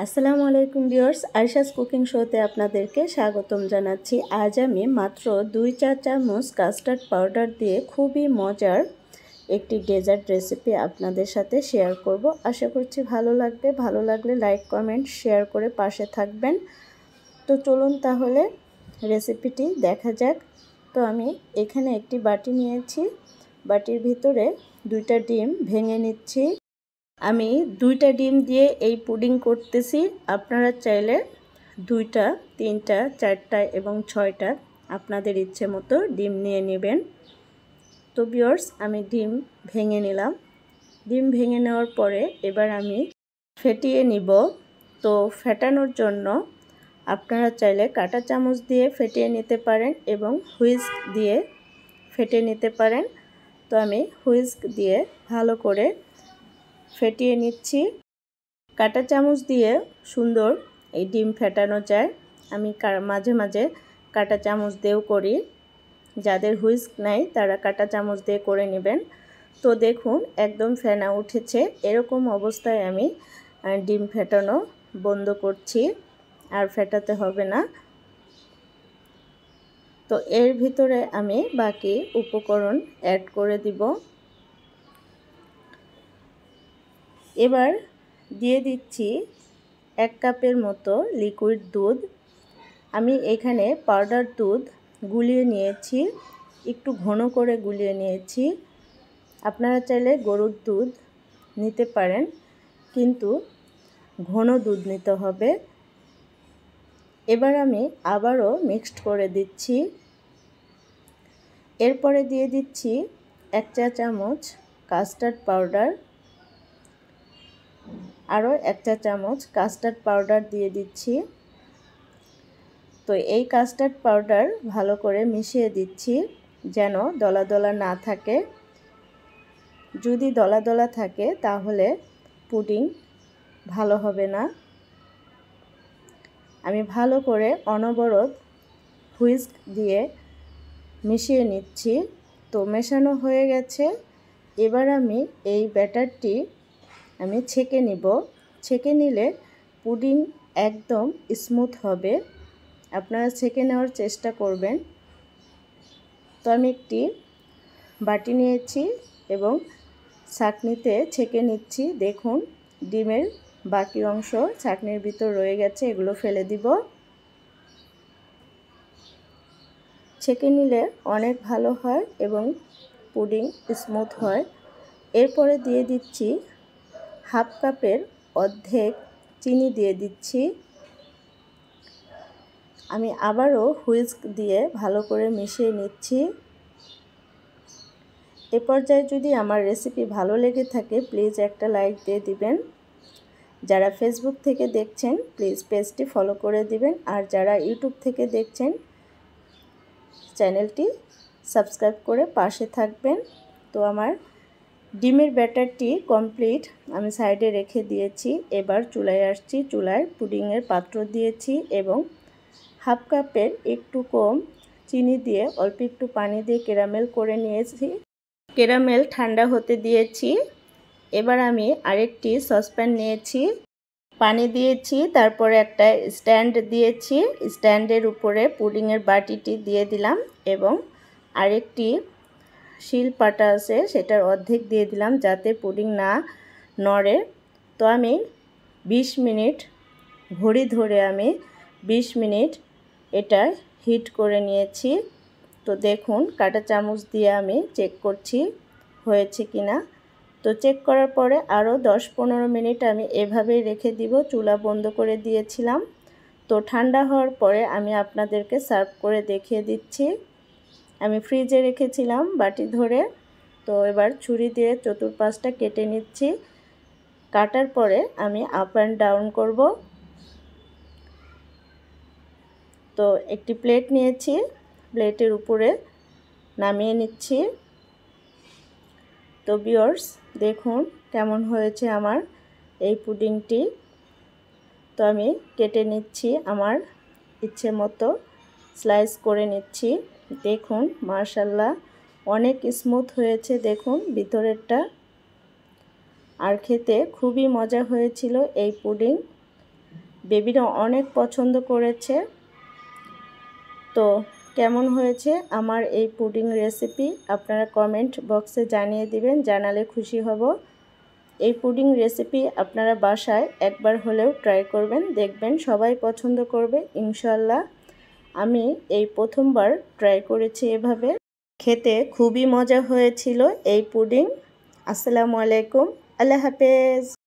আসসালামু আলাইকুম viewers, Ayesha's cooking শোতে আপনাদেরকে স্বাগতম জানাচ্ছি। আজ আমি মাত্র 2 চা চামচ কাস্টার্ড পাউডার দিয়ে খুবই মজার একটি ডেজার্ট রেসিপি আপনাদের সাথে শেয়ার করব। আশা করছি ভালো লাগবে। ভালো লাগলে লাইক, কমেন্ট, শেয়ার করে পাশে থাকবেন। তো চলুন তাহলে রেসিপিটি দেখা যাক। তো আমি এখানে একটি বাটি নিয়েছি, বাটির ভিতরে 2টা ডিম ভেঙে নিচ্ছি। আমি 2টা ডিম দিয়ে এই পুডিং করতেছি। আপনারা চাইলে 2টা, 3টা, 4টা এবং 6টা আপনাদের ইচ্ছে মতো ডিম নিয়ে নেবেন। তো ভিউয়ার্স, আমি ডিম ভেঙে নিলাম। ডিম ভেঙে নেওয়ার পরে এবার আমি ফেটিয়ে নিব। তো ফেটানোর জন্য আপনারা চাইলে কাঁটা চামচ দিয়ে ফেটিয়ে নিতে পারেন এবং হুইস্ক দিয়ে ফেটে নিতে পারেন। তো আমি হুইস্ক দিয়ে ভালো করে ফেটিয়ে নিচ্ছি। কাঁটা চামচ দিয়ে সুন্দর এই ডিম ফেটানো যায়। আমি মাঝে মাঝে কাঁটা চামচ দিয়েও করি। যাদের হুইস্ক নাই তারা কাঁটা চামচ দিয়ে করে নেবেন। তো দেখুন একদম ফেনা উঠেছে। এরকম অবস্থায় আমি ডিম ফেটানো বন্ধ করছি, আর ফেটাতে হবে না। তো এর ভিতরে আমি বাকি উপকরণ অ্যাড করে দিব। এবার দিয়ে দিচ্ছি 1 কাপের মতো লিকুইড দুধ। আমি এখানে পাউডার দুধ গুলিয়ে নিয়েছি, একটু ঘন করে গুলিয়ে নিয়েছি। আপনারা চাইলে গরুর দুধ নিতে পারেন, কিন্তু ঘন দুধ নিতে হবে। এবার আমি আবারও মিক্সড করে দিচ্ছি। এরপরে দিয়ে দিচ্ছি 1 চা চামচ কাস্টার্ড পাউডার, আরও 1 চা চামচ কাস্টার্ড পাউডার দিয়ে দিচ্ছি। তো এই কাস্টার্ড পাউডার ভালো করে মিশিয়ে দিচ্ছি যেন দলা দলা না থাকে। যদি দলা দলা থাকে তাহলে পুডিং ভালো হবে না। আমি ভালো করে অনবরত হুইস্ক দিয়ে মিশিয়ে নিচ্ছি। তো মেশানো হয়ে গেছে। এবার আমি এই ব্যাটারটি ছেঁকে নিব। ছেঁকে নিলে পুডিং একদম স্মুথ হবে। আপনারা ছেঁকে নেওয়ার চেষ্টা করবেন। তো আমি একটি বাটি নিয়েছি এবং ছাঁকনিতে ছেঁকে নিচ্ছি। দেখুন ডিমের বাকি অংশ ছাঁকনির ভিতর রয়ে গেছে, এগুলো ফেলে দিব। ছেঁকে নিলে অনেক ভালো হয় এবং পুডিং স্মুথ হয়। এরপরে দিয়ে দিচ্ছি 1/2 কাপের অর্ধেক চিনি দিয়ে দিচ্ছি। আমি আবারও হুইস্ক দিয়ে ভালো করে মিশিয়ে নিচ্ছি। এ পর্যায়ে যদি আমার রেসিপি ভালো লেগে থাকে প্লিজ একটা লাইক দিয়ে দিবেন। যারা ফেসবুক থেকে দেখছেন প্লিজ পেজটি ফলো করে দিবেন, আর যারা ইউটিউব থেকে দেখছেন চ্যানেলটি সাবস্ক্রাইব করে পাশে থাকবেন। তো আমার ডিমের ব্যাটারটি কমপ্লিট, আমি সাইডে রেখে দিয়েছি। এবার চুলায় আসছি। চুলায় পুডিংয়ের পাত্র দিয়েছি এবং 1/2 কাপের একটু কম চিনি দিয়ে অল্প একটু পানি দিয়ে ক্যারামেল করে নিয়েছি। ক্যারামেল ঠান্ডা হতে দিয়েছি। এবার আমি আরেকটি সসপ্যান নিয়েছি, পানি দিয়েছি, তারপরে একটা স্ট্যান্ড দিয়েছি। স্ট্যান্ডের উপরে পুডিংয়ের বাটিটি দিয়ে দিলাম এবং আরেকটি শিলপাটা আছে সেটার অর্ধেক দিয়ে দিলাম যাতে পুডিং না নড়ে। তো আমি 20 মিনিট ঘড়ি ধরে 20 মিনিট এটা হিট করে নিয়েছি। তো দেখুন কাঁটা চামচ দিয়ে আমি চেক করছি হয়েছে কিনা। তো চেক করার পরে আরও 10-15 মিনিট আমি এভাবেই রেখে দিব। চুলা বন্ধ করে দিয়েছিলাম। তো ঠান্ডা হওয়ার পরে আমি আপনাদেরকে সার্ভ করে দেখিয়ে দিচ্ছি। আমি ফ্রিজে রেখেছিলাম বাটি ধরে। তো এবার ছুরি দিয়ে চতুর্পাশটা কেটে নিচ্ছি। কাটার পরে আমি আপ অ্যান্ড ডাউন করব। তো একটি প্লেট নিয়েছি, প্লেটের উপরে নামিয়ে নিচ্ছি। তো ভিউয়ার্স দেখুন কেমন হয়েছে আমার এই পুডিংটি। তো আমি কেটে নিচ্ছি, আমার ইচ্ছে মতো স্লাইস করে নিচ্ছি। দেখুন মাশাআল্লাহ অনেক স্মুথ হয়েছে, দেখুন ভিতরেরটা। আর খেতে খুবই মজা হয়েছিল এই পুডিং। বেবিরা অনেক পছন্দ করেছে। তো কেমন হয়েছে আমার এই পুডিং রেসিপি আপনারা কমেন্ট বক্সে জানিয়ে দিবেন, জানালে খুশি হব। এই পুডিং রেসিপি আপনারা বাসায় একবার হলেও ট্রাই করবেন, দেখবেন সবাই পছন্দ করবে ইনশাল্লাহ। আমি এই প্রথমবার ট্রাই করেছি এভাবে, খেতে খুবই মজা হয়েছিল এই পুডিং। আসসালামু আলাইকুম, আল্লাহ হাফেজ।